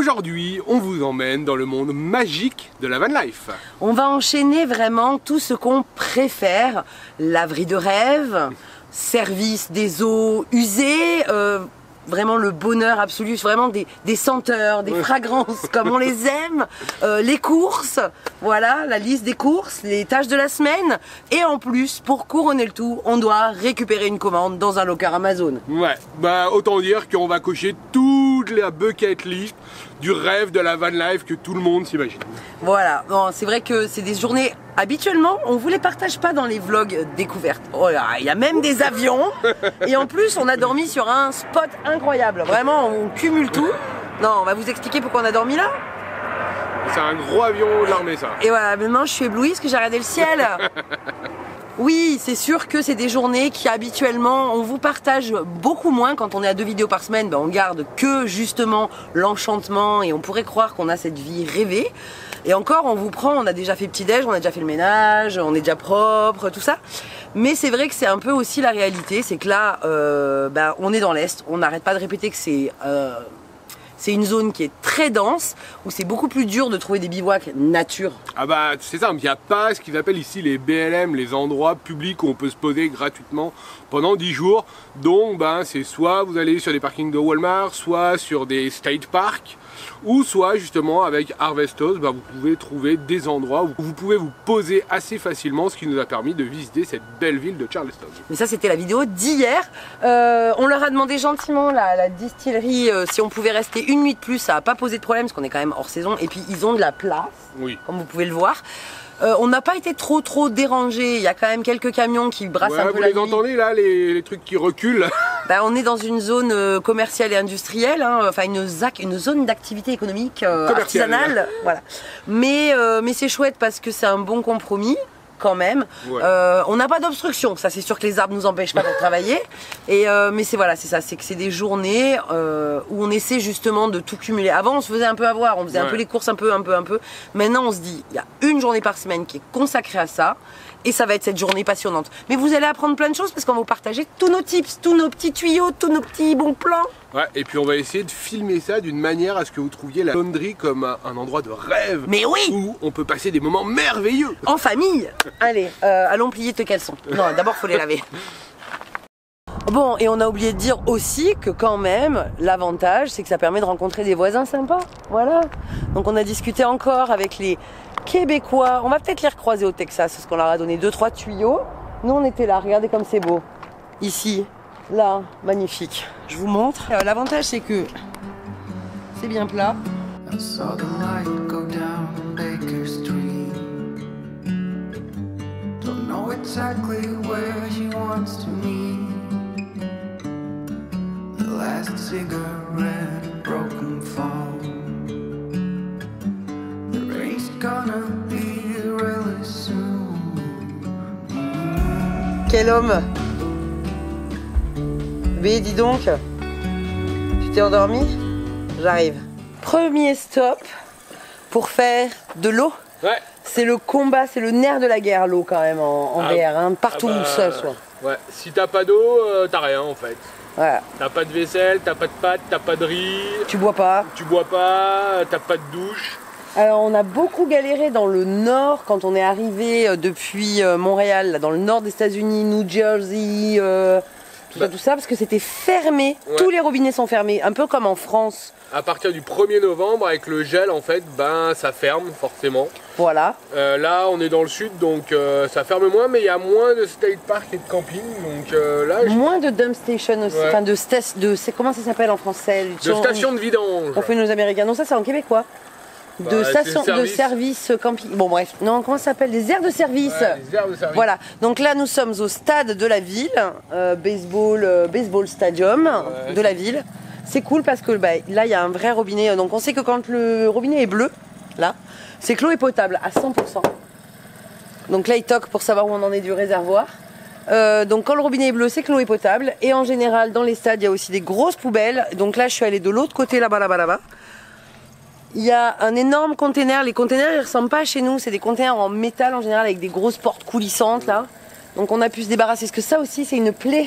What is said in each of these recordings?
Aujourd'hui, on vous emmène dans le monde magique de la van life. On va enchaîner vraiment tout ce qu'on préfère. Laverie de rêve, service des eaux usées, vraiment le bonheur absolu, vraiment des senteurs, des fragrances comme on les aime, les courses, voilà la liste des courses, les tâches de la semaine. Et en plus, pour couronner le tout, on doit récupérer une commande dans un locker Amazon. Ouais, bah autant dire qu'on va cocher toute la bucket list du rêve de la van life que tout le monde s'imagine. Voilà, bon, c'est vrai que c'est des journées, habituellement, on vous les partage pas dans les vlogs découvertes. Oh là, il y a même des avions. Et en plus, on a dormi sur un spot incroyable. Vraiment, on cumule tout. Non, on va vous expliquer pourquoi on a dormi là. C'est un gros avion de l'armée, ça. Et voilà, maintenant je suis éblouie parce que j'ai regardé le ciel. Oui, c'est sûr que c'est des journées qui habituellement on vous partage beaucoup moins. Quand on est à 2 vidéos par semaine, ben, on garde que justement l'enchantement et on pourrait croire qu'on a cette vie rêvée. Et encore, on vous prend, on a déjà fait petit-déj, on a déjà fait le ménage, on est déjà propre, tout ça. Mais c'est vrai que c'est un peu aussi la réalité, c'est que là, ben, on est dans l'Est, on n'arrête pas de répéter que c'est une zone qui est très dense, où c'est beaucoup plus dur de trouver des bivouacs nature. Ah bah c'est ça, il n'y a pas ce qu'ils appellent ici les BLM, les endroits publics où on peut se poser gratuitement pendant 10 jours. Donc ben, c'est soit vous allez sur des parkings de Walmart, soit sur des state parks, ou soit justement avec Harvestos, ben, vous pouvez trouver des endroits où vous pouvez vous poser assez facilement, ce qui nous a permis de visiter cette belle ville de Charleston. Mais ça c'était la vidéo d'hier. On leur a demandé gentiment, la distillerie, si on pouvait rester une nuit de plus. Ça n'a pas posé de problème parce qu'on est quand même hors saison. Et puis ils ont de la place, oui, comme vous pouvez le voir. On n'a pas été trop dérangés. Il y a quand même quelques camions qui brassent un peu la nuit. Vous les entendez là, les trucs qui reculent? Ben, on est dans une zone commerciale et industrielle, hein, enfin une zone d'activité économique artisanale. Voilà. Mais c'est chouette parce que c'est un bon compromis. Quand même, ouais. On n'a pas d'obstruction, ça c'est sûr que les arbres nous empêchent pas de travailler. Et mais c'est voilà, c'est ça, c'est que c'est des journées où on essaie justement de tout cumuler. Avant on se faisait un peu avoir, on faisait un peu les courses un peu. Maintenant on se dit, il y a une journée par semaine qui est consacrée à ça. Et ça va être cette journée passionnante. Mais vous allez apprendre plein de choses parce qu'on va vous partager tous nos tips, tous nos petits tuyaux, tous nos petits bons plans. Ouais, et puis on va essayer de filmer ça d'une manière à ce que vous trouviez la laundry comme un endroit de rêve. Mais oui! Où on peut passer des moments merveilleux. En famille. Allez, allons plier tes caleçons. Non, d'abord faut les laver. Bon, et on a oublié de dire aussi que quand même, l'avantage, c'est que ça permet de rencontrer des voisins sympas. Voilà. Donc on a discuté encore avec les Québécois. On va peut-être les recroiser au Texas, parce qu'on leur a donné 2-3 tuyaux. Nous, on était là. Regardez comme c'est beau. Ici, là, magnifique. Je vous montre. L'avantage, c'est que c'est bien plat. Quel homme! Mais dis donc, tu t'es endormi? J'arrive. Premier stop pour faire de l'eau. Ouais. C'est le combat, c'est le nerf de la guerre, l'eau quand même en VR, hein, partout où ça soit. Ouais, si t'as pas d'eau, t'as rien en fait. Voilà. T'as pas de vaisselle, t'as pas de pâtes, t'as pas de riz. Tu bois pas. Tu bois pas, t'as pas de douche. Alors on a beaucoup galéré dans le nord quand on est arrivé depuis Montréal, là, dans le nord des États-Unis, New Jersey, tout ça, parce que c'était fermé. Ouais. Tous les robinets sont fermés, un peu comme en France. À partir du 1er novembre, avec le gel, en fait, ben ça ferme forcément. Voilà. Là, on est dans le sud, donc ça ferme moins, mais il y a moins de state park et de camping. Donc là, moins de dump station aussi, enfin comment ça s'appelle en français? De station de vidange. On fait nos Américains. Non, ça c'est en québécois. De stations de service camping. Bon bref, non, comment ça s'appelle? Des aires de service. Ouais, des aires de service. Voilà. Donc là nous sommes au stade de la ville, baseball stadium de la ville. C'est cool parce que là il y a un vrai robinet. Donc on sait que quand le robinet est bleu, là, c'est que l'eau est potable à 100%. Donc là il toque pour savoir où on en est du réservoir. Donc quand le robinet est bleu, c'est que l'eau est potable. Et en général dans les stades il y a aussi des grosses poubelles. Donc là je suis allée de l'autre côté là-bas. Il y a un énorme container. Les containers, ils ressemblent pas à chez nous. C'est des containers en métal en général avec des grosses portes coulissantes là. Donc on a pu se débarrasser. Parce que ça aussi, c'est une plaie.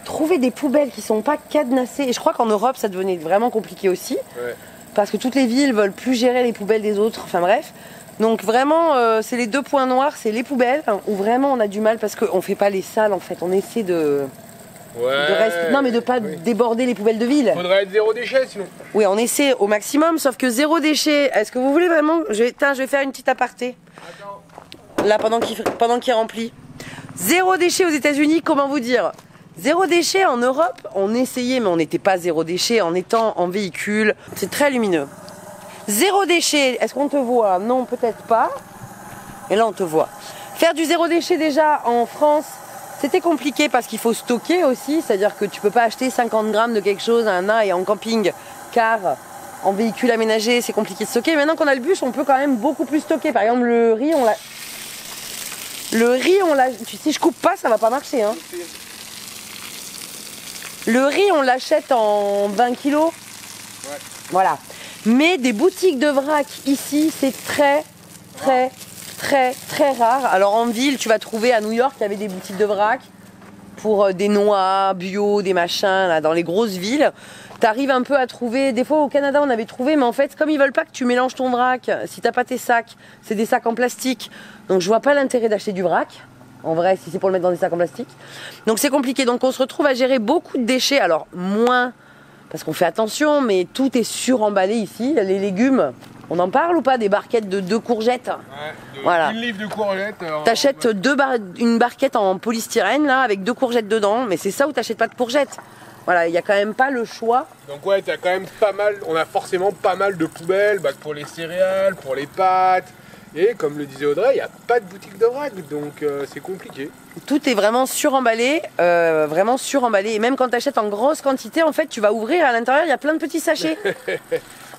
Trouver des poubelles qui sont pas cadenassées. Et je crois qu'en Europe, ça devenait vraiment compliqué aussi. Ouais. parce que toutes les villes veulent plus gérer les poubelles des autres, enfin bref. Donc vraiment, c'est les deux points noirs, c'est les poubelles, où vraiment on a du mal parce qu'on fait pas les salles en fait, on essaie de... Non mais de pas déborder les poubelles de ville. Faudrait être zéro déchet sinon. Oui, on essaie au maximum, sauf que zéro déchet, est-ce que vous voulez vraiment... je vais faire une petite aparté. Attends. Là, pendant qu'il remplit. Zéro déchet aux États-Unis, comment vous dire? Zéro déchet en Europe, on essayait, mais on n'était pas zéro déchet en étant en véhicule. C'est très lumineux. Zéro déchet, est-ce qu'on te voit? Non, peut-être pas. Et là, on te voit. Faire du zéro déchet déjà en France, c'était compliqué parce qu'il faut stocker aussi. C'est-à-dire que tu peux pas acheter 50 grammes de quelque chose à un an et en camping, car en véhicule aménagé, c'est compliqué de stocker. Maintenant qu'on a le bus, on peut quand même beaucoup plus stocker. Par exemple, le riz, on l'a... Si je coupe pas, ça va pas marcher. Hein. Le riz, on l'achète en 20 kilos. Ouais. Voilà. Mais des boutiques de vrac ici, c'est très rare. Alors en ville, tu vas trouver à New York, il y avait des boutiques de vrac pour des noix bio, des machins, là, dans les grosses villes. Tu arrives un peu à trouver, des fois au Canada on avait trouvé, mais en fait, comme ils veulent pas que tu mélanges ton vrac, si t'as pas tes sacs, c'est des sacs en plastique. Donc je vois pas l'intérêt d'acheter du vrac. En vrai, si c'est pour le mettre dans des sacs en plastique. Donc c'est compliqué. Donc on se retrouve à gérer beaucoup de déchets. Alors moins, parce qu'on fait attention, mais tout est suremballé ici. Les légumes, on en parle ou pas? Des barquettes de 2 courgettes. Ouais, voilà. Une livre de courgettes. T'achètes une barquette en polystyrène là, avec 2 courgettes dedans. Mais c'est ça ou t'achètes pas de courgettes. Voilà, il n'y a quand même pas le choix. Donc ouais, t'as quand même pas mal, on a forcément pas mal de poubelles, pour les céréales, pour les pâtes. Et comme le disait Audrey, il n'y a pas de boutique de vrac, donc c'est compliqué. Tout est vraiment suremballé, Et même quand tu achètes en grosse quantité, en fait, tu vas ouvrir, à l'intérieur, il y a plein de petits sachets.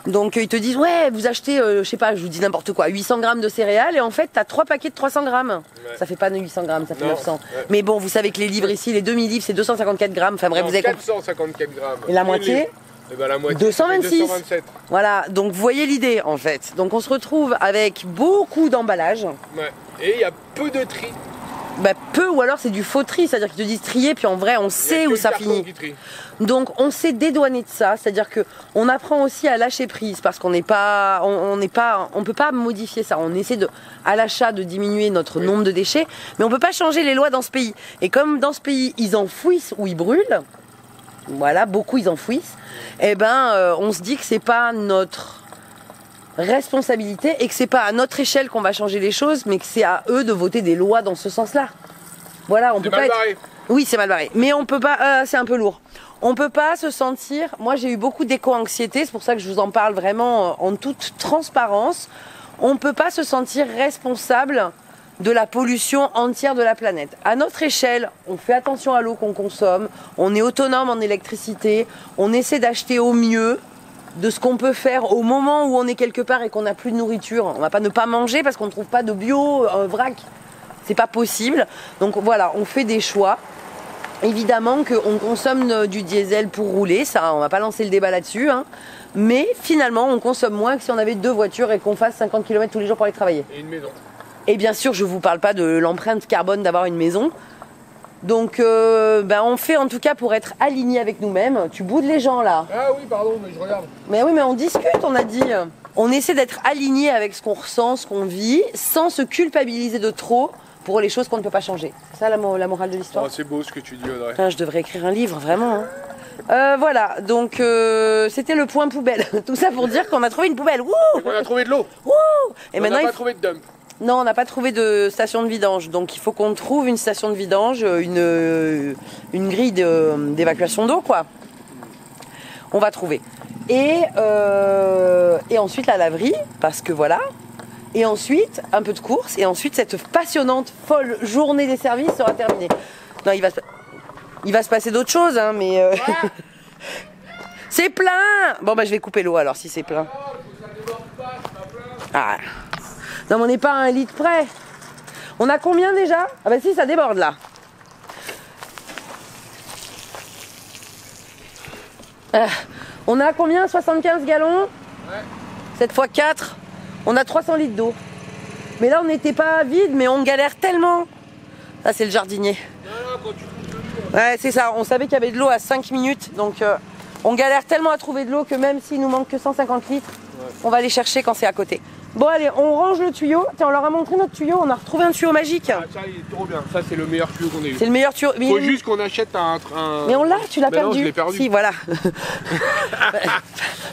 Donc ils te disent, ouais, vous achetez, je sais pas, je vous dis n'importe quoi, 800 grammes de céréales, et en fait, tu as 3 paquets de 300 grammes. Ouais. Ça fait pas 800 grammes, ça fait 900. Ouais. Mais bon, vous savez que les livres ici, les demi-livres, c'est 254 grammes. Enfin bref, non, vous avez 454 grammes. Et la moitié? Et ben la moitié, 226. 227. Voilà, donc vous voyez l'idée en fait. Donc on se retrouve avec beaucoup d'emballage. Ouais. Et il y a peu de tri. Peu ou alors c'est du faux tri, c'est-à-dire qu'ils te disent trier, puis en vrai on sait où ça finit. Donc on s'est dédouané de ça, c'est-à-dire que on apprend aussi à lâcher prise parce qu'on on peut pas modifier ça. On essaie à l'achat de diminuer notre nombre de déchets, mais on peut pas changer les lois dans ce pays. Et comme dans ce pays ils enfouissent ou ils brûlent, voilà, beaucoup ils enfouissent. On se dit que c'est pas notre responsabilité et que c'est pas à notre échelle qu'on va changer les choses, mais que c'est à eux de voter des lois dans ce sens-là. Voilà, on peut pas être... Oui, c'est mal barré, mais on peut pas. C'est un peu lourd. On peut pas se sentir. Moi, j'ai eu beaucoup d'éco-anxiété, c'est pour ça que je vous en parle vraiment en toute transparence. On peut pas se sentir responsable de la pollution entière de la planète. À notre échelle, on fait attention à l'eau qu'on consomme, on est autonome en électricité, on essaie d'acheter au mieux de ce qu'on peut faire au moment où on est quelque part et qu'on n'a plus de nourriture. On va pas ne pas manger parce qu'on ne trouve pas de bio, vrac. C'est pas possible. Donc voilà, on fait des choix. Évidemment qu'on consomme du diesel pour rouler, ça, on va pas lancer le débat là-dessus, hein. Mais finalement, on consomme moins que si on avait 2 voitures et qu'on fasse 50 km tous les jours pour aller travailler. Et une maison. Et bien sûr, je ne vous parle pas de l'empreinte carbone d'avoir une maison. Donc, on fait en tout cas pour être aligné avec nous-mêmes. Tu boudes les gens là. Ah oui, pardon, mais je regarde. Mais oui, mais on discute, on a dit. On essaie d'être aligné avec ce qu'on ressent, ce qu'on vit, sans se culpabiliser de trop pour les choses qu'on ne peut pas changer. C'est ça la morale de l'histoire. Oh, c'est beau ce que tu dis, Audrey. Putain, je devrais écrire un livre, vraiment. Hein. Voilà, donc c'était le point poubelle. Tout ça pour dire qu'on a trouvé une poubelle. Wouh, on a trouvé de l'eau. Wouh. Et on n'a pas trouvé de dump. Non, on n'a pas trouvé de station de vidange. Donc il faut qu'on trouve une station de vidange, une grille d'évacuation d'eau, quoi. On va trouver. Et ensuite la laverie, parce que voilà. Et ensuite, un peu de course. Et ensuite, cette passionnante, folle journée des services sera terminée. Non, il va se passer d'autres choses, hein, mais... C'est plein. Bon, je vais couper l'eau, alors, si c'est plein. Ah. Non, mais on n'est pas à 1 litre près. On a combien, déjà? Ah bah si, ça déborde, là. On a combien? 75 gallons? Ouais. 7 fois 4. On a 300 litres d'eau. Mais là, on n'était pas vide, mais on galère tellement. Ça, c'est le jardinier. Non, quand tu coupes le mur. Ouais, c'est ça. On savait qu'il y avait de l'eau à 5 minutes. Donc, On galère tellement à trouver de l'eau que même s'il nous manque que 150 litres, on va aller chercher quand c'est à côté. Bon allez, on range le tuyau. Tiens, on leur a montré notre tuyau, on a retrouvé un tuyau magique. Ah, ça il est trop bien, ça c'est le meilleur tuyau qu'on ait eu. C'est le meilleur tuyau. Mais faut juste qu'on achète un... Mais on l'a, tu l'as perdu. Non, je l'ai perdu. Si, voilà.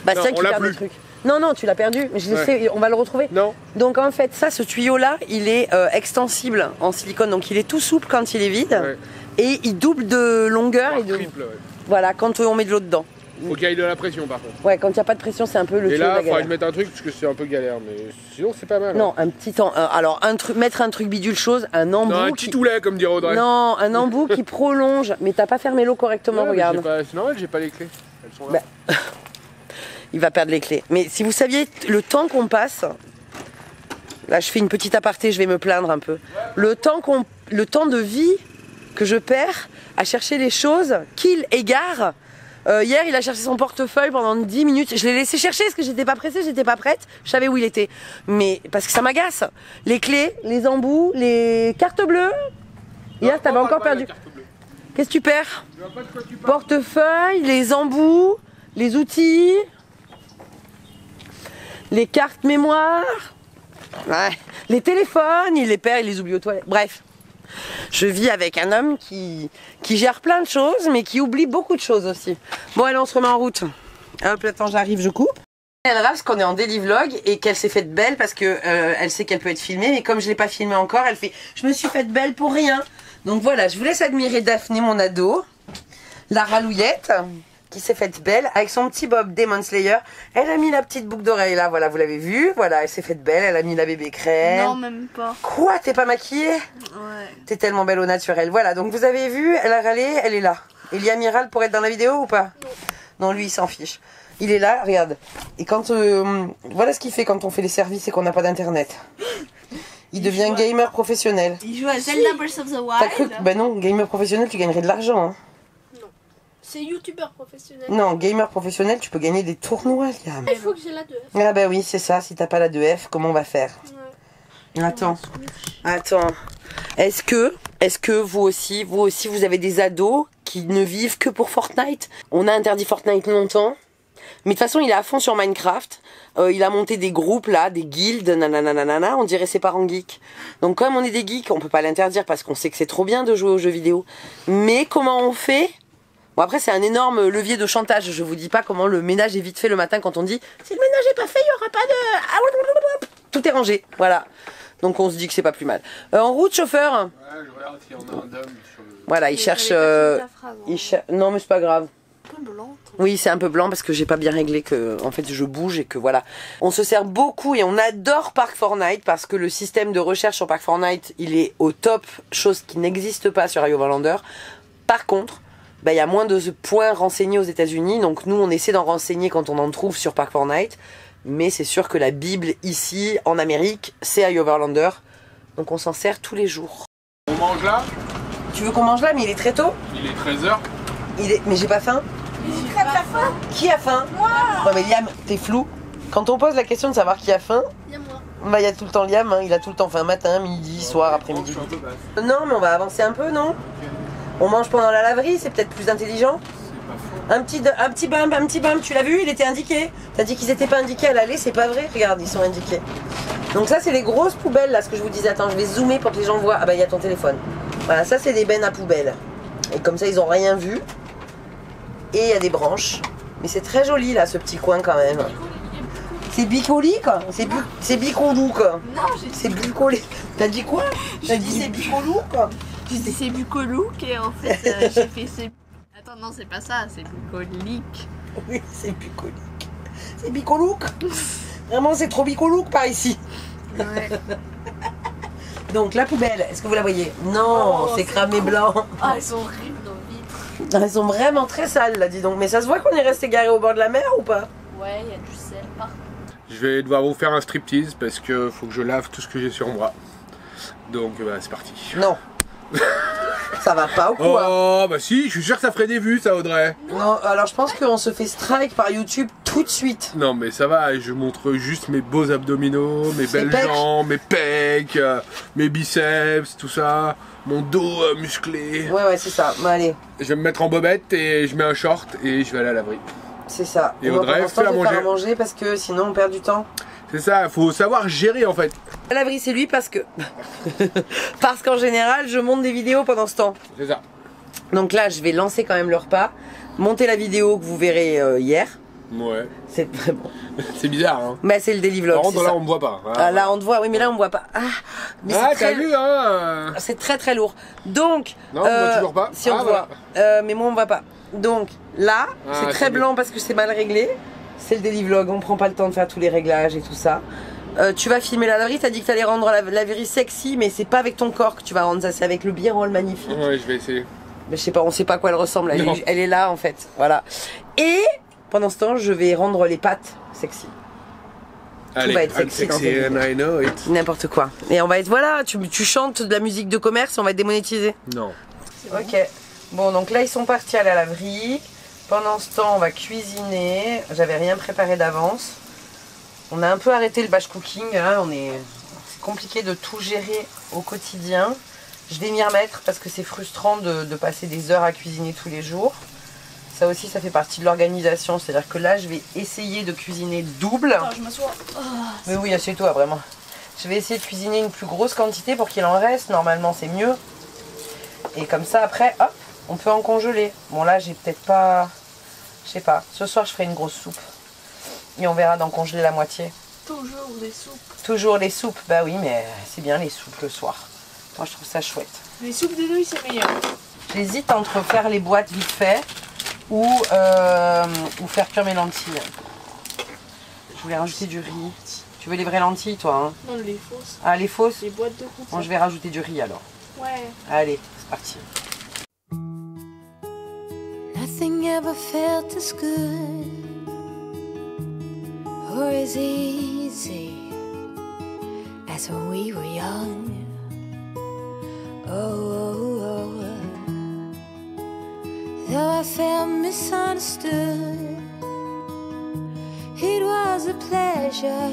Bastien qui perd des trucs. Non, non, tu l'as perdu, mais je le sais, on va le retrouver. Non. Donc en fait, ça, ce tuyau-là, il est extensible en silicone, donc il est tout souple quand il est vide. Ouais. Et il double de longueur. Et de... triple, ouais. Voilà, quand on met de l'eau dedans. Faut qu'il y ait de la pression par contre. Ouais, quand il n'y a pas de pression, c'est un peu le tuyau de la galère. Et là, il faudrait que je mette un truc parce que c'est un peu galère, mais sinon c'est pas mal. Non, un petit temps. Alors, mettre un truc bidule chose, un embout. Non, un petit toulet, comme dirait Audrey. Non, un embout qui prolonge. Mais t'as pas fermé l'eau correctement, regarde. C'est normal, j'ai pas les clés. Elles sont là. Bah... il va perdre les clés. Mais si vous saviez le temps qu'on passe. Là, je fais une petite aparté, je vais me plaindre un peu. Le temps de vie que je perds à chercher les choses qu'il égare. Hier, il a cherché son portefeuille pendant 10 minutes. Je l'ai laissé chercher parce que j'étais pas pressée, j'étais pas prête. Je savais où il était. Mais parce que ça m'agace. Les clés, les embouts, les cartes bleues. Hier, t'avais encore perdu. Qu'est-ce que tu perds? Portefeuille, les embouts, les outils, les cartes mémoire, ouais. Les téléphones, il les perd, il les oublie aux toilettes. Bref. Je vis avec un homme qui gère plein de choses, mais qui oublie beaucoup de choses aussi. Bon, allez, on se remet en route. Hop, attends, j'arrive, je coupe. Elle râle parce qu'on est en daily vlog et qu'elle s'est faite belle parce que elle sait qu'elle peut être filmée, mais comme je l'ai pas filmée encore, elle fait « Je me suis faite belle pour rien ». Donc voilà, je vous laisse admirer Daphné, mon ado, la ralouillette, qui s'est faite belle avec son petit bob Demon Slayer. Elle a mis la petite boucle d'oreille là, voilà, vous l'avez vu. Voilà, elle s'est faite belle, elle a mis la bébé crème. Non, même pas. Quoi, t'es pas maquillée? Ouais. T'es tellement belle au naturel. Voilà, donc vous avez vu, elle a râlé, elle est là. Elia Miral pour être dans la vidéo ou pas? Non, lui il s'en fiche. Il est là, regarde. Et quand voilà ce qu'il fait quand on fait les services et qu'on n'a pas d'internet. Il devient gamer professionnel. Il joue à Zelda Breath of the Wild. T'as cru que... Bah non, gamer professionnel, tu gagnerais de l'argent. Hein. C'est youtubeur professionnel. Non, gamer professionnel, tu peux gagner des tournois, Liam. Il faut que j'ai la 2F. Ah bah oui, c'est ça, si t'as pas la 2F, comment on va faire? Ouais. Attends. Est-ce que vous aussi, vous avez des ados qui ne vivent que pour Fortnite? On a interdit Fortnite longtemps, mais de toute façon, il est à fond sur Minecraft. Il a monté des groupes là, des guildes, nanana, on dirait ses parents geeks. Donc comme on est des geeks, on peut pas l'interdire parce qu'on sait que c'est trop bien de jouer aux jeux vidéo. Mais comment on fait? Bon après c'est un énorme levier de chantage, je vous dis pas comment le ménage est vite fait le matin quand on dit si le ménage est pas fait, il y aura pas de... Tout est rangé, voilà. Donc on se dit que c'est pas plus mal. En route chauffeur. Ouais, je regarde s'il y en a un d'homme sur le... Voilà, il cherche... Non mais c'est pas grave. Un peu blanc. Oui, c'est un peu blanc parce que j'ai pas bien réglé que en fait je bouge et que voilà. On se sert beaucoup et on adore Park Fortnite parce que le système de recherche sur Park Fortnite, il est au top, chose qui n'existe pas sur iOverlander. Par contre, bah, y a moins de points renseignés aux États-Unis, donc nous on essaie d'en renseigner quand on en trouve sur Park Fortnite, mais c'est sûr que la Bible ici en Amérique, c'est iOverlander, donc on s'en sert tous les jours. On mange là? Tu veux qu'on mange là, mais il est très tôt. Il est 13h. Mais j'ai pas faim. J'ai pas faim. Qui a faim? Moi. Ouais mais Liam, t'es flou. Quand on pose la question de savoir qui a faim, Il y a moi. bah il y a tout le temps Liam, hein, il a tout le temps faim, matin, midi, soir, après-midi. Non mais on va avancer un peu, non? On mange pendant la laverie, c'est peut-être plus intelligent. Un petit bump, tu l'as vu, il était indiqué. T'as dit qu'ils étaient pas indiqués à l'aller, c'est pas vrai, regarde, ils sont indiqués. Donc ça c'est les grosses poubelles là, ce que je vous disais. Attends, je vais zoomer pour que les gens voient. Ah bah il y a ton téléphone. Voilà, ça c'est des bennes à poubelles. Et comme ça ils ont rien vu. Et il y a des branches. Mais c'est très joli là, ce petit coin quand même. C'est bicoli quoi. C'est bicolou quoi. Non, j'ai dit c'est bucolique. T'as dit quoi? T'as dit c'est bicolou quoi. J'ai dit c'est bucolouk et en fait j'ai fait c'est... Attends non c'est pas ça, c'est bucolique. Oui c'est bucolique. C'est bicolouk. Vraiment c'est trop bicolouk par ici. Ouais. Donc la poubelle, est-ce que vous la voyez? Non, c'est cramé blanc. Ah elles sont horribles nos vitres. Elles sont vraiment très sales là dis donc. Mais ça se voit qu'on est resté garé au bord de la mer ou pas? Ouais, il y a du sel partout. Je vais devoir vous faire un striptease parce que faut que je lave tout ce que j'ai sur mon bras. Donc bah, c'est parti. Non. Ça va pas ou quoi? Oh bah si, je suis sûr que ça ferait des vues ça Audrey. Non, alors je pense qu'on se fait strike par YouTube tout de suite. Non mais ça va, je montre juste mes beaux abdominaux, mes belles jambes, mes pecs, mes biceps, tout ça, mon dos musclé. Ouais, c'est ça. Bon, allez. Je vais me mettre en bobette et je mets un short et je vais aller à la laverie. C'est ça. Et Audrey, fais à manger. À manger parce que sinon on perd du temps. C'est ça, faut savoir gérer en fait. À l'abri, c'est lui parce que... parce qu'en général, je monte des vidéos pendant ce temps. C'est ça. Donc là, je vais lancer quand même le repas, monter la vidéo que vous verrez hier. Ouais. C'est très bon. C'est bizarre, hein. Mais c'est le daily vlog. Par contre, là, on me voit pas. Ah, là, on te voit, oui, mais là, on me voit pas. Ah, mais t'as vu, hein. C'est très très lourd. Donc... Non, on me voit toujours pas. Si on me voit. Mais moi, on me voit pas. Donc là, c'est très blanc parce que c'est mal réglé. C'est le daily vlog, on prend pas le temps de faire tous les réglages et tout ça. Tu vas filmer la laverie, t'as dit que t'allais rendre la laverie sexy, mais c'est pas avec ton corps que tu vas rendre ça, c'est avec le B-roll magnifique. Ouais, je vais essayer. Mais je sais pas, on sait pas à quoi elle ressemble, elle est là en fait, voilà. Et pendant ce temps, je vais rendre les pâtes sexy. Allez, tout va être sexy and I know it. N'importe quoi. Et on va être, voilà, tu chantes de la musique de commerce, on va être démonétisé. Non. Ok. Bon, donc là, ils sont partis à la laverie. Pendant ce temps, on va cuisiner. J'avais rien préparé d'avance. On a un peu arrêté le batch cooking. Hein. C'est compliqué de tout gérer au quotidien. Je vais m'y remettre parce que c'est frustrant de passer des heures à cuisiner tous les jours. Ça aussi, ça fait partie de l'organisation. C'est-à-dire que là, je vais essayer de cuisiner double. Oh, je m'assois. Oh, mais oui, assieds-toi, vraiment. Je vais essayer de cuisiner une plus grosse quantité pour qu'il en reste. Normalement, c'est mieux. Et comme ça, après, hop, on peut en congeler. Bon, là, j'ai peut-être pas... Je sais pas. Ce soir, je ferai une grosse soupe. Et on verra d'en congeler la moitié. Toujours des soupes. Toujours les soupes. Bah oui, mais c'est bien les soupes le soir. Moi, je trouve ça chouette. Les soupes de nouilles, c'est meilleur. J'hésite entre faire les boîtes vite fait ou faire cuire mes lentilles. Je voulais rajouter du riz. Tu veux les vraies lentilles, toi, hein? Non, les fausses. Ah, les fausses? Les boîtes de conserve. Bon, je vais rajouter du riz alors. Ouais. Allez, c'est parti. Nothing ever felt as good or as easy as when we were young. Oh, though I felt misunderstood, it was a pleasure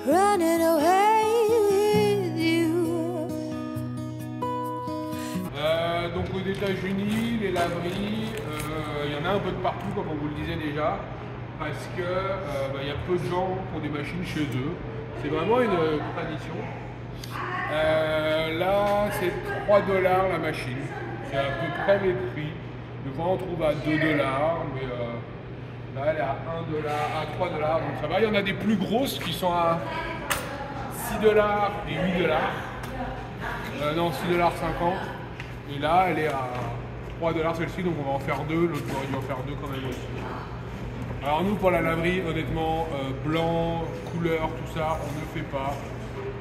running away with you. Donc aux États-Unis, les laveries, il y en a un peu de partout, comme on vous le disait déjà, parce que y a peu de gens qui ont des machines chez eux. C'est vraiment une tradition. Là, c'est 3 $ la machine. C'est à peu près les prix. Des fois, on trouve à 2 $, mais là, elle est à 1 $, à 3 $. Donc ça va. Il y en a des plus grosses qui sont à 6 $ et 8 $. Non, 6,50 $. Et là, elle est à 3 $ celle-ci, donc on va en faire 2. L'autre, on aurait dû en faire 2 quand même aussi. Alors nous, pour la laverie, honnêtement, blanc, couleur, tout ça, on ne fait pas.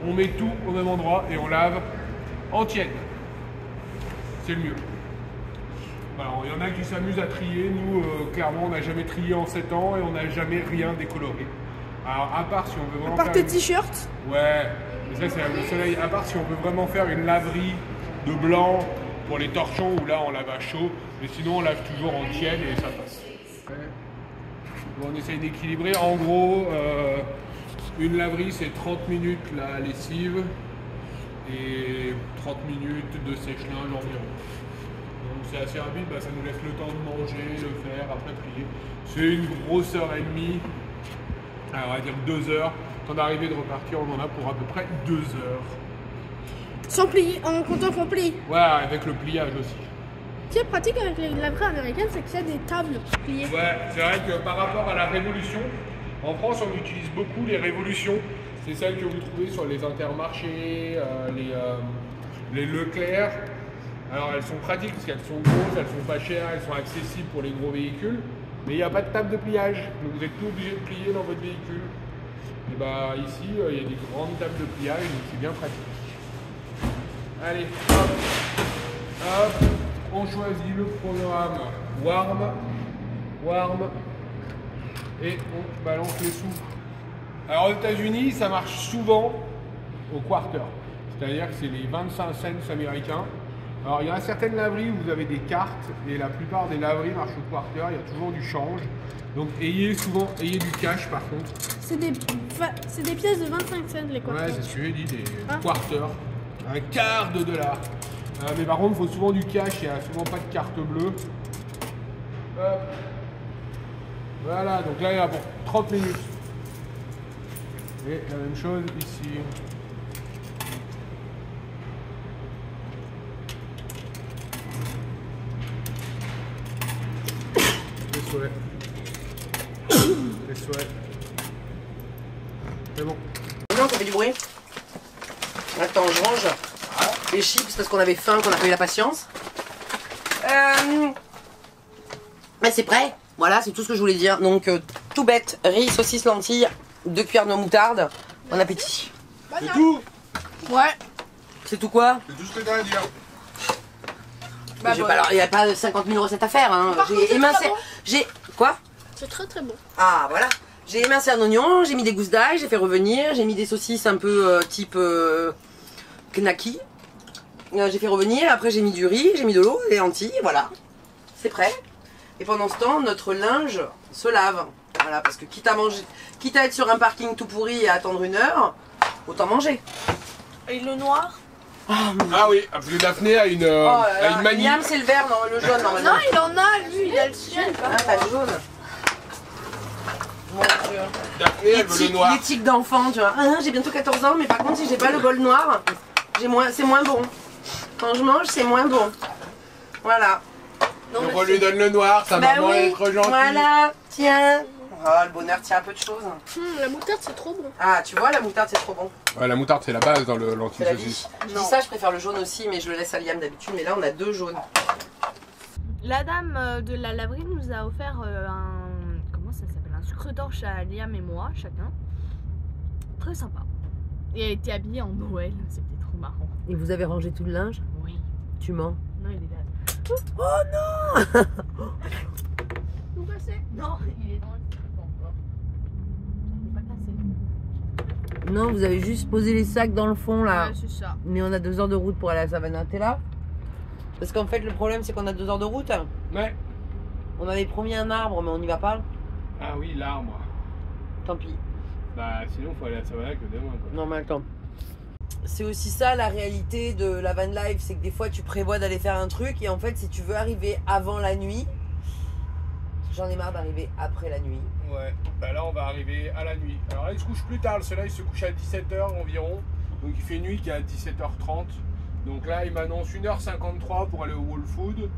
On met tout au même endroit et on lave en tienne. C'est le mieux. Alors, il y en a qui s'amusent à trier. Nous, clairement, on n'a jamais trié en 7 ans et on n'a jamais rien décoloré. Alors, à part si on veut vraiment à part tes t-shirts. Ouais, mais ça, c'est le soleil. À part si on veut vraiment faire une laverie de blanc pour les torchons où là, on lave à chaud. Mais sinon, on lave toujours en tienne et ça passe. Bon, on essaye d'équilibrer. En gros, une laverie, c'est 30 minutes la lessive et 30 minutes de sèche-linge environ. Donc c'est assez rapide, ça nous laisse le temps de manger, de faire, après plier. C'est une grosse heure et demie, alors on va dire 2 heures. Temps d'arriver de repartir, on en a pour à peu près 2 heures. Sans plier, en comptant qu'on plie. Ouais, avec le pliage aussi. Ce qui est pratique avec les laveries américaines, c'est qu'il y a des tables pliées. Ouais, c'est vrai que par rapport à la Révolution, en France, on utilise beaucoup les Révolutions. C'est celles que vous trouvez sur les Intermarchés, les Leclerc. Alors elles sont pratiques parce qu'elles sont grosses, elles sont pas chères, elles sont accessibles pour les gros véhicules. Mais il n'y a pas de table de pliage, donc vous êtes tout obligé de plier dans votre véhicule. Et ici, il y a des grandes tables de pliage, donc c'est bien pratique. Allez, hop, hop, on choisit le programme warm, et on balance les sous. Alors aux États-Unis, ça marche souvent au quarter, c'est-à-dire que c'est les 25 cents américains. Alors il y a certaines laveries où vous avez des cartes et la plupart des laveries marchent au quarter, il y a toujours du change. Donc ayez du cash par contre. C'est des pièces de 25 cents les quarters. Ouais, c'est ce que j'ai dit, des quarters. Un quart de dollar. Mais par contre, il faut souvent du cash, il n'y a souvent pas de carte bleue. Hop. Voilà, donc là il y a pour 30 minutes. Et la même chose ici. Les souhaits. Les souhaits. C'est bon. Non, ça fait du bruit. Attends, je range les chips parce qu'on avait faim, qu'on n'a pas eu la patience. Mais c'est prêt. Voilà, c'est tout ce que je voulais dire. Donc, tout bête, riz, saucisse, lentilles, 2 cuillères de moutarde. Bon appétit. C'est tout. Ouais. C'est tout quoi? C'est tout ce que t'as à dire. Il n'y a pas 50 000 recettes à faire. Hein. Par contre, J'ai c'est émincé. très bon. J'ai. Quoi? C'est très très bon. Ah, voilà. J'ai émincé un oignon, j'ai mis des gousses d'ail, j'ai fait revenir, j'ai mis des saucisses un peu type knacky. J'ai fait revenir, après j'ai mis du riz, j'ai mis de l'eau, des lentilles, voilà. C'est prêt. Et pendant ce temps, notre linge se lave. Voilà, parce que quitte à être sur un parking tout pourri et à attendre 1 heure, autant manger. Et le noir? Ah oui, parce que Daphné a une manie. Liam, c'est le vert, non, le jaune normalement. Non, il en a, lui, il a le ciel. Ah, t'as le jaune. Mon Dieu. Daphné, elle veut le noir. L'éthique d'enfant, tu vois. Ah, j'ai bientôt 14 ans, mais par contre, si j'ai pas le bol noir, c'est moins bon. Quand je mange, c'est moins bon. Voilà. Non, Donc mais on lui donne le noir, sa maman est trop gentille. Voilà, tiens. Oh, le bonheur tient un peu de choses. La moutarde, c'est trop bon. Ah, tu vois, la moutarde, c'est trop bon. Ouais, la moutarde, c'est la base dans le C'est la vie. lentilles-saucisse. Je dis ça, je préfère le jaune aussi, mais je le laisse à Liam d'habitude. Mais là, on a 2 jaunes. La dame de la laverie nous a offert comment ça s'appelle, un sucre d'orge à Liam et moi, chacun. Très sympa. Et elle était habillée en Noël, c'était trop marrant. Et vous avez rangé tout le linge? Oui. Tu mens? Non, il est là. Oh non. Vous passez? Non, il est dans le frigo encore. Il n'est pas cassé. Non, vous avez juste posé les sacs dans le fond là. Ouais, c'est ça. Mais on a 2 heures de route pour aller à Savannah. T'es là? Parce qu'en fait, le problème, c'est qu'on a 2 heures de route. Ouais. On avait promis un arbre, mais on n'y va pas. Ah oui, l'arbre. Tant pis. Bah sinon, faut aller à Savannah que demain, quoi. Non, mais attends. C'est aussi ça la réalité de la van life, c'est que des fois tu prévois d'aller faire un truc et en fait si tu veux arriver avant la nuit, j'en ai marre d'arriver après la nuit. Ouais, bah là on va arriver à la nuit. Alors là il se couche plus tard, le soleil se couche à 17h environ, donc il fait nuit qui est à 17h30. Donc là il m'annonce 1h53 pour aller au Whole Food.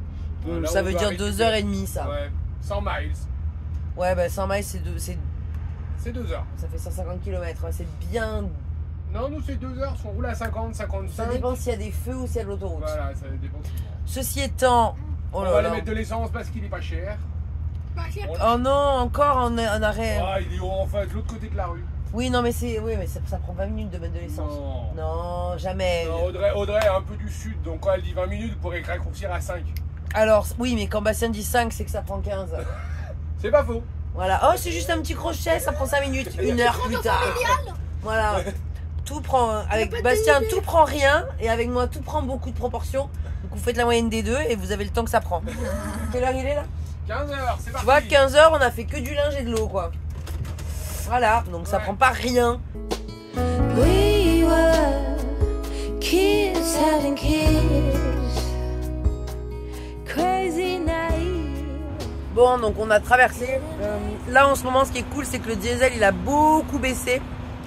Là, Ça on veut doit dire arrêter 2h30 ça. Ouais, 100 miles. Ouais, bah 100 miles C'est 2 heures. ça fait 150 km, c'est bien. Non, nous c'est 2 heures, on roule à 50, 55. Ça dépend s'il y a des feux ou s'il y a de l'autoroute. Voilà, ça dépend souvent. Ceci étant. Oh On là va là. aller mettre de l'essence parce qu'il est pas cher. Oh non, encore en arrêt. Ah, il est en face de l'autre côté de la rue. Oui, non, mais ça prend 20 minutes de mettre de l'essence. Non. Non, jamais. Non, Audrey est un peu du sud, donc quand elle dit 20 minutes, vous pourrez raccourcir à 5. Alors, oui, mais quand Bastien dit 5, c'est que ça prend 15. C'est pas faux. Voilà. Oh, c'est juste un petit crochet, ça prend 5 minutes. 1 heure plus tard. Voilà. Tout prend. Avec Bastien, tout prend rien. Et avec moi, tout prend beaucoup de proportions. Donc, vous faites la moyenne des deux et vous avez le temps que ça prend. Quelle heure il est là? 15 heures, c'est Tu parti. vois, 15 heures, on a fait que du linge et de l'eau, quoi. Voilà. Donc, ça Ouais. prend pas rien. We were kids having kids. Crazy night. Bon, donc on a traversé. Là, en ce moment, ce qui est cool, c'est que le diesel, il a beaucoup baissé.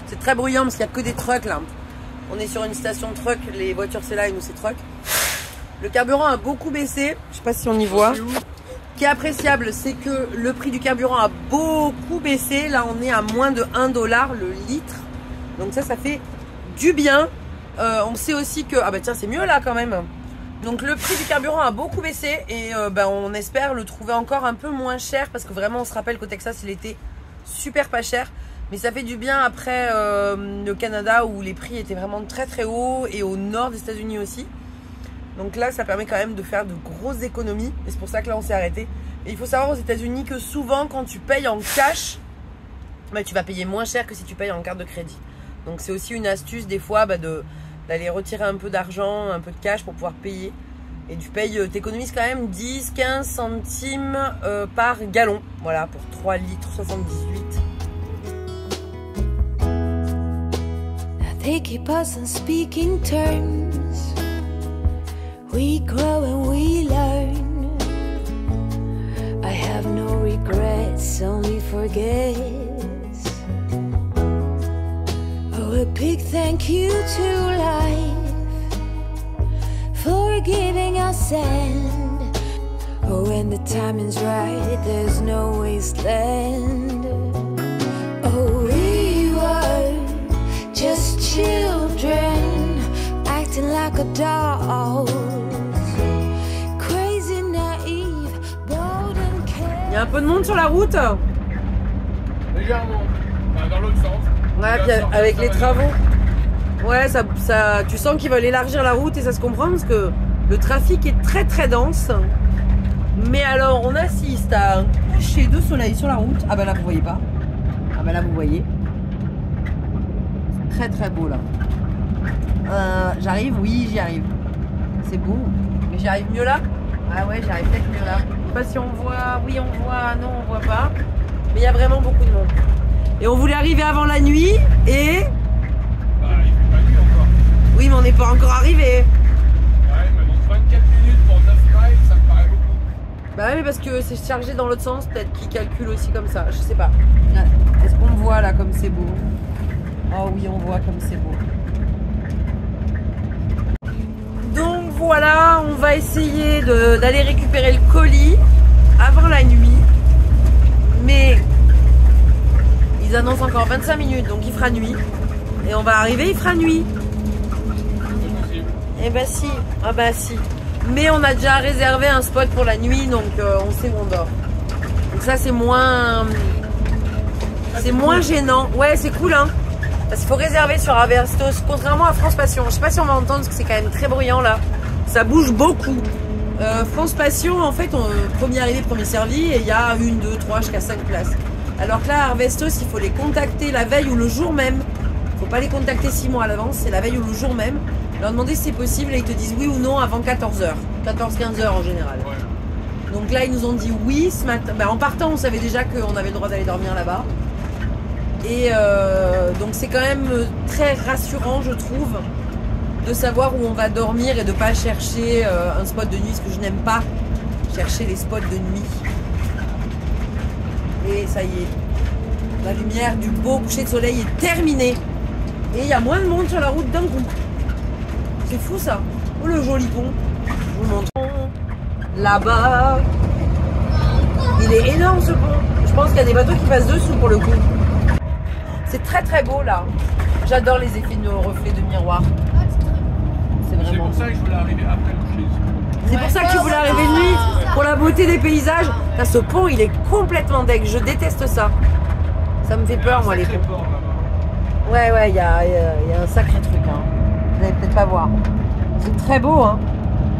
C'est très bruyant parce qu'il n'y a que des trucks là. On est sur une station de truck. Les voitures, c'est là et nous, c'est truck. Le carburant a beaucoup baissé. Je sais pas si on y voit. Ce qui est appréciable, c'est que le prix du carburant a beaucoup baissé. Là, on est à moins de 1 $ le litre. Donc ça fait du bien. On sait aussi que... Ah bah tiens, c'est mieux là quand même. Donc le prix du carburant a beaucoup baissé et on espère le trouver encore un peu moins cher parce que vraiment on se rappelle qu'au Texas il était super pas cher. Mais ça fait du bien après le Canada où les prix étaient vraiment très très hauts et au nord des États-Unis aussi. Donc là ça permet quand même de faire de grosses économies et c'est pour ça que là on s'est arrêté. Et il faut savoir aux États-Unis que souvent quand tu payes en cash, tu vas payer moins cher que si tu payes en carte de crédit. Donc c'est aussi une astuce des fois d'aller retirer un peu d'argent, un peu de cash pour pouvoir payer. Et tu payes, t'économises quand même 10-15 centimes par gallon. Voilà, pour 3 litres 78. They keep us on speaking terms. We grow and we learn. I have no regrets, only forgets. Oh, a big thank you to life for giving us end. Oh, when the timing's right, there's no wasteland. Oh, we were just children acting like adults, crazy, naive, bold and Il y a un peu de monde sur la route. Légèrement. Enfin, dans l'autre sens. Ouais, puis avec les travaux. Ouais, ça, tu sens qu'ils veulent élargir la route et ça se comprend parce que le trafic est très très dense. Mais alors, on assiste à un coucher de soleil sur la route. Ah bah là, vous voyez pas. Ah bah là, vous voyez. C'est très très beau là. J'arrive, oui, j'y arrive. C'est beau. Mais j'y arrive mieux là. Ah ouais, j'y arrive peut-être mieux là. Je sais pas si on voit. Oui, on voit. Non, on voit pas. Mais il y a vraiment beaucoup de monde. Et on voulait arriver avant la nuit et... Bah, il fait pas nuit encore. Oui, mais on n'est pas encore arrivé. Ouais, mais donc 24 minutes pour 9 miles, ça me paraît beaucoup. Bah oui, parce que c'est chargé dans l'autre sens, peut-être qu'ils calculent aussi comme ça, je sais pas. Est-ce qu'on voit là comme c'est beau? Oh oui, on voit comme c'est beau. Donc voilà, on va essayer d'aller récupérer le colis avant la nuit. Mais ils annoncent encore 25 minutes, donc il fera nuit. Et on va arriver, il fera nuit. C'est possible. Eh ben si, ah bah si. Mais on a déjà réservé un spot pour la nuit, donc on sait où on dort. Donc ça c'est moins gênant. Ouais, c'est cool hein. Parce qu'il faut réserver sur Avestos, contrairement à France Passion. Je sais pas si on va entendre parce que c'est quand même très bruyant là. Ça bouge beaucoup. France Passion, en fait, premier arrivé, premier servi, et il y a 1, 2, 3 jusqu'à 5 places. Alors que là, à Avestos, il faut les contacter la veille ou le jour même. Il faut pas les contacter 6 mois à l'avance, c'est la veille ou le jour même. Leur demander si c'est possible et ils te disent oui ou non avant 14h. 14-15h en général. Ouais. Donc là, ils nous ont dit oui ce matin. Ben, en partant, on savait déjà qu'on avait le droit d'aller dormir là-bas. Et donc c'est quand même très rassurant, je trouve, de savoir où on va dormir et de pas chercher un spot de nuit, parce que je n'aime pas chercher les spots de nuit. Et ça y est, la lumière du beau coucher de soleil est terminée. Et il y a moins de monde sur la route d'un coup. C'est fou ça. Oh le joli pont. Je vous montre. Là-bas. Il est énorme ce pont. Je pense qu'il y a des bateaux qui passent dessous pour le coup. C'est très très beau là. J'adore les effets de reflets de miroir. C'est C'est vraiment pour ça que je voulais arriver après le coucher. C'est pour ça que tu voulais arriver de nuit, pour la beauté des paysages. Là, ce pont, il est complètement deg. Je déteste ça. Ça me fait peur, moi, les ponts. Ouais, il y a un sacré truc. Hein. Vous allez peut-être pas voir. C'est très beau, hein.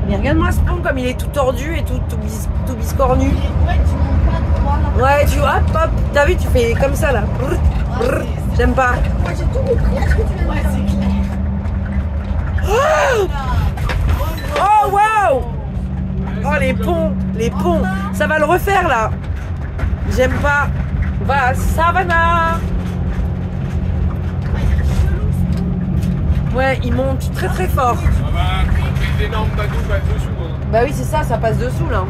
Mais regarde-moi ce pont, comme il est tout tordu et tout biscornu. Ouais, tu montes pas droit là. Ouais, tu hop. T'as vu, tu fais comme ça, là. J'aime pas. Moi j'ai tout compris à ce que tu viens de dire. C'est clair. Oh, waouh! Oh, les ponts. Ça va le refaire, là. J'aime pas. On va à Savannah. Ouais, il monte très très fort. Ça va, quand des énormes bateaux passent dessous. Hein. Bah oui, c'est ça passe dessous, là.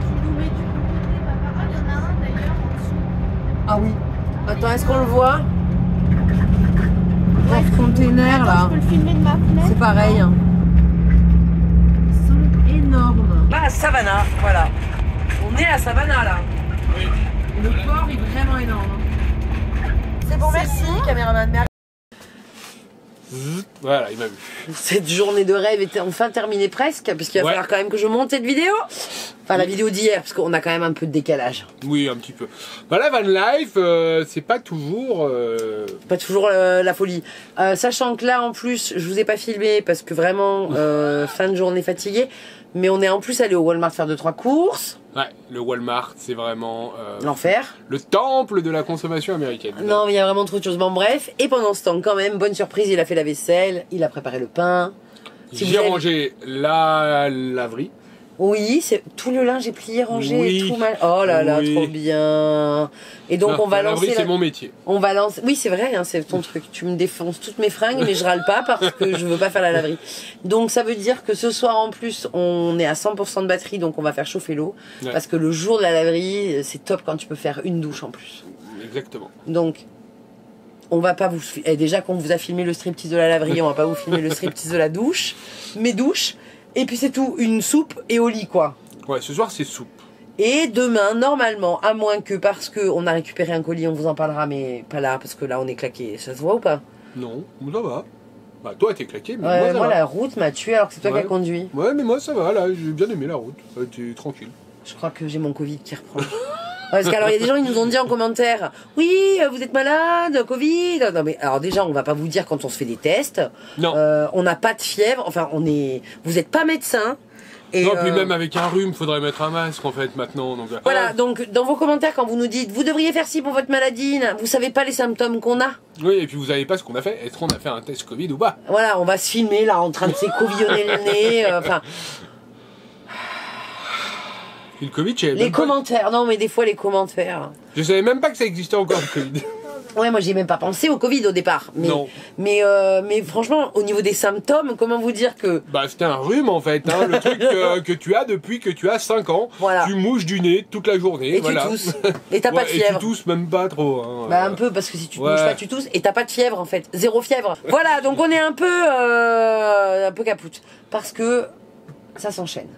Tu nous mets du côté, papa. Ah, il y en a un d'ailleurs en dessous. Ah oui. Attends, est-ce qu'on le voit? Porte container, là. Je peux le filmer de ma fenêtre. C'est pareil. Ils sont énormes. Là, à Savannah, voilà. On est à Savannah, là. Oui. Le port est vraiment énorme. C'est bon, merci, caméraman. Voilà, il m'a vu. Cette journée de rêve était enfin terminée presque, parce qu'il va falloir quand même que je monte cette vidéo. Enfin, la vidéo d'hier, parce qu'on a quand même un peu de décalage. Oui, un petit peu. Bah, la van life, c'est pas toujours... Pas toujours la folie. Sachant que là, en plus, je vous ai pas filmé, parce que vraiment, fin de journée fatiguée. Mais on est en plus allé au Walmart faire 2-3 courses. Ouais, le Walmart, c'est vraiment... L'enfer. le temple de la consommation américaine. Non, mais il y a vraiment trop de choses. Bon, bref. Et pendant ce temps, quand même, bonne surprise, il a fait la vaisselle, il a préparé le pain. Si J'ai vous avez- rangé la laverie. Oui, c'est tout le linge est plié, rangé, Oui. tout mal. Oh là là, Oui. trop bien. Et donc Ah, on va la laverie, lancer. c'est mon métier. On va lancer. Oui, c'est vrai, hein, c'est ton truc. Tu me défonces toutes mes fringues, mais je râle pas parce que je veux pas faire la laverie. Donc ça veut dire que ce soir en plus, on est à 100% de batterie, donc on va faire chauffer l'eau. Ouais. Parce que le jour de la laverie, c'est top quand tu peux faire une douche en plus. Exactement. Donc, on va pas vous. Déjà qu'on vous a filmé le striptease de la laverie, on va pas vous filmer le striptease de la douche. Mes douches. Et puis c'est tout, une soupe et au lit quoi. Ouais, ce soir, c'est soupe. Et demain, normalement, à moins que parce qu'on a récupéré un colis, on vous en parlera, mais pas là, parce que là on est claqué. Ça se voit ou pas? Non, ça va. Bah, toi, t'es claqué, mais Ouais, moi, ça va. la route m'a tué alors que c'est toi Ouais. qui as conduit. Ouais, mais moi, ça va, là, j'ai bien aimé la route. T'es tranquille. Je crois que j'ai mon Covid qui reprend. Parce qu'alors il y a des gens qui nous ont dit en commentaire, oui, vous êtes malade, Covid. Non mais alors déjà on va pas vous dire quand on se fait des tests. Non. On n'a pas de fièvre. Enfin vous êtes pas médecin. Et Non, puis même avec un rhume, faudrait mettre un masque en fait maintenant. Donc, voilà, donc dans vos commentaires quand vous nous dites vous devriez faire ci pour votre maladie, vous savez pas les symptômes qu'on a. Oui, et puis vous savez pas ce qu'on a fait. Est-ce qu'on a fait un test Covid ou pas? Voilà, on va se filmer là en train de s'écouvillonner le nez. Enfin, Et le Covid, je savais les même pas. commentaires. Non mais des fois les commentaires. Je savais même pas que ça existait encore le Covid. Ouais, moi j'ai même pas pensé au Covid au départ. Mais, Non. Mais franchement, au niveau des symptômes, comment vous dire que Bah, c'était un rhume en fait, hein, le truc que tu as depuis que tu as 5 ans. Voilà. Tu mouches du nez toute la journée. et voilà. tu tousses et t'as pas de Ouais, et fièvre. tu tousses même pas trop. Hein, Bah un peu parce que si tu te Ouais. bouges pas tu tousses et t'as pas de fièvre en fait, zéro fièvre. Voilà, donc on est un peu capoute parce que ça s'enchaîne.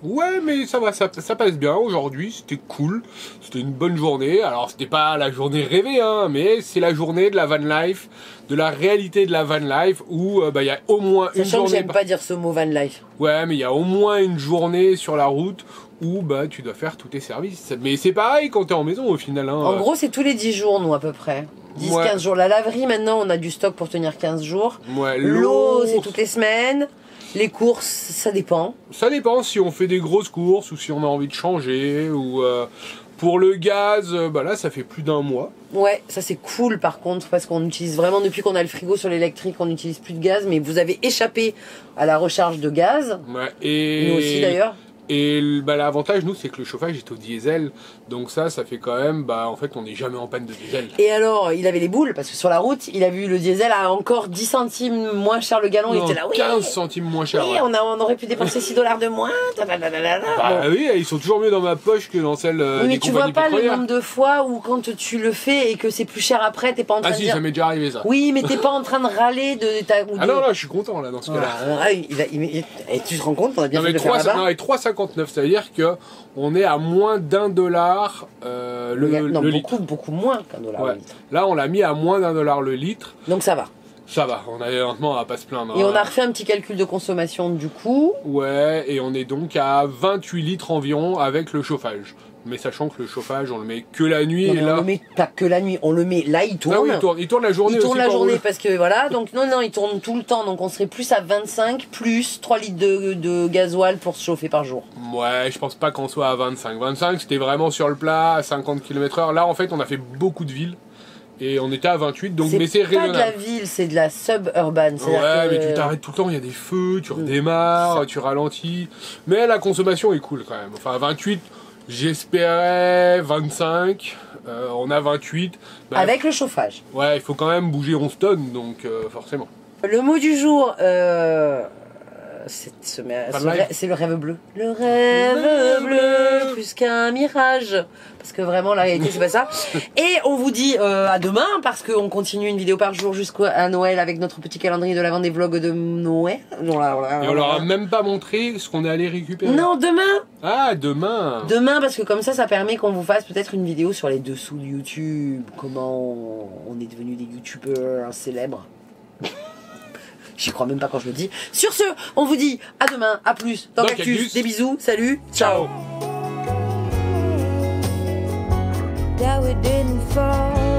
Ouais, mais ça va, ça passe bien. Aujourd'hui, c'était cool. C'était une bonne journée. Alors, c'était pas la journée rêvée, hein, mais c'est la journée de la van life, de la réalité de la van life où il y a au moins une Sachant que journée. j'aime pas dire ce mot van life. Ouais, mais il y a au moins une journée sur la route où tu dois faire tous tes services. Mais c'est pareil quand t'es en maison au final. Hein. En gros, c'est tous les 10 jours nous à peu près. 10-15 Ouais. jours. La laverie maintenant, on a du stock pour tenir 15 jours. Ouais, L'eau, c'est toutes les semaines. Les courses, ça dépend. Ça dépend si on fait des grosses courses ou si on a envie de changer. Ou pour le gaz, là, ça fait plus d'un mois. Ouais, ça c'est cool par contre parce qu'on utilise vraiment depuis qu'on a le frigo sur l'électrique, on n'utilise plus de gaz, mais vous avez échappé à la recharge de gaz. Ouais, et Nous aussi d'ailleurs. Et l'avantage, nous, c'est que le chauffage est au diesel. Donc ça fait quand même, en fait, on n'est jamais en panne de diesel. Et alors, il avait les boules parce que sur la route, il a vu le diesel à encore 10 centimes moins cher le gallon. Il Non, était là, oui. 15 centimes moins cher. Oui, ouais. on aurait pu dépenser 6 dollars de moins. Bah oui, ils sont toujours mieux dans ma poche que dans celle Oui, des mais tu vois compagnies pas le pétrolières. nombre de fois où quand tu le fais et que c'est plus cher après, t'es pas en train Ah de si, dire. ça m'est déjà arrivé ça. Oui, mais t'es pas en train de râler de ta. Ou Ah de... non, là, je suis content là dans ce cas-là. Ah, et tu te rends compte, on a bien Non fait mais, de le faire là-bas. 3,59, ça veut dire que on est à moins $1 Non, le litre. beaucoup moins qu'un dollar Ouais. le litre. Là, on l'a mis à moins $1 le litre. Donc ça va. Ça va, honnêtement, on va pas se plaindre. Et hein. on a refait un petit calcul de consommation du coup. Ouais, et on est donc à 28 litres environ avec le chauffage. Mais sachant que le chauffage, on le met que la nuit Non, et mais on là. le met pas que la nuit, on le met là, il tourne. Ah oui, il tourne la journée Il tourne aussi la quand on journée roule. parce que voilà, donc non, il tourne tout le temps, donc on serait plus à 25 plus 3 litres de gasoil pour se chauffer par jour. Ouais, je pense pas qu'on soit à 25. 25, c'était vraiment sur le plat, à 50 km/h. Là, en fait, on a fait beaucoup de villes. Et on était à 28, donc mais c'est pas de la raisonnable. ville, c'est de la suburban. Ouais, mais tu t'arrêtes tout le temps, il y a des feux, tu redémarres, tu ralentis. Mais la consommation est cool quand même. Enfin, 28, j'espérais 25. On a 28. Avec le chauffage. Ouais, il faut quand même bouger 11 tonnes, donc forcément. Le mot du jour, c'est Van Life. c'est le rêve bleu. Le rêve bleu, plus qu'un mirage. Parce que vraiment, la réalité, c'est pas ça. Et on vous dit à demain, parce qu'on continue une vidéo par jour jusqu'à Noël avec notre petit calendrier de l'avant des vlogs de Noël. Et on leur a même pas montré ce qu'on est allé récupérer. Non, demain. Ah, demain. Demain, parce que comme ça permet qu'on vous fasse peut-être une vidéo sur les dessous de YouTube. Comment on est devenu des youtubeurs célèbres. J'y crois même pas quand je le dis. Sur ce, on vous dit à demain, à plus dans Dans Cactus. Cactus. Des bisous, salut, ciao. Ciao. That we didn't fall